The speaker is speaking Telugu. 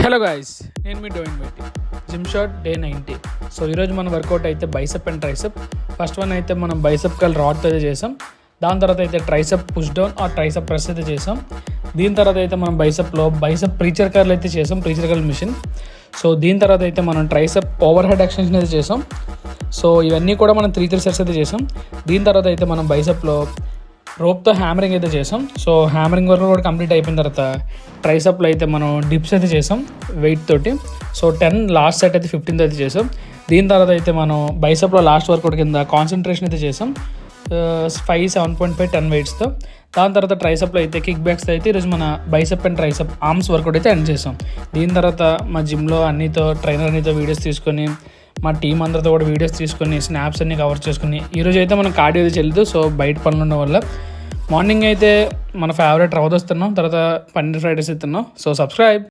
హలో గాయ్స్, నేను మీ డోయింగ్ బట్టి జిమ్ షాట్ డే 90. సో ఈరోజు మన వర్కౌట్ అయితే bicep and tricep. First one అయితే మనం బైసెప్ కల్ రాడ్తో అయితే చేసాం. దాని తర్వాత అయితే tricep push down are tricep press అయితే చేసాం. దీని తర్వాత అయితే మనం బైసెప్ ప్రీచర్ కర్ల్ అయితే చేసాం, ప్రీచర్ కర్ల్ మిషన్. సో దీని తర్వాత అయితే మనం ట్రైసెప్ ఓవర్ హెడ్ ఎక్స్టెన్షన్ అయితే చేసాం. సో ఇవన్నీ కూడా మనం 3 సెట్స్ అయితే చేసాం. దీని తర్వాత అయితే మనం బైసెప్లో రోప్తో హ్యామరింగ్ అయితే చేసాం. సో హ్యామరింగ్ వర్క్ కూడా కంప్లీట్ అయిపోయిన తర్వాత ట్రైసెప్లో అయితే మనం డిప్స్ అయితే చేసాం వెయిట్ తోటి. సో 10 లాస్ట్ సెట్ అయితే 15 అయితే చేసాం. దీని తర్వాత అయితే మనం బైసెప్లో లాస్ట్ వర్కౌట్ కింద కాన్సన్ట్రేషన్ అయితే చేసాం 5, 7.5, 10 వెయిట్స్తో. దాని తర్వాత ట్రైసెప్లో అయితే కిక్ బ్యాక్స్ అయితే ఈరోజు మన bicep and tricep arms workout అయితే ఎండ్ చేసాం. దీని తర్వాత మా జిమ్లో ట్రైనర్ అన్నితో వీడియోస్ తీసుకొని, మా టీం అందరితో కూడా వీడియోస్ తీసుకొని, స్నాప్స్ అన్ని కవర్ చేసుకుని ఈరోజు అయితే మనం కార్డియో అయితే చెల్లుతూ. సో బయట పనులు ఉండడం వల్ల మార్నింగ్ అయితే మన ఫేవరెట్ రవ్వ వస్తున్నాం, తర్వాత పన్నీర్ ఫ్రైడ్ రైస్ ఇస్తున్నాం. So subscribe.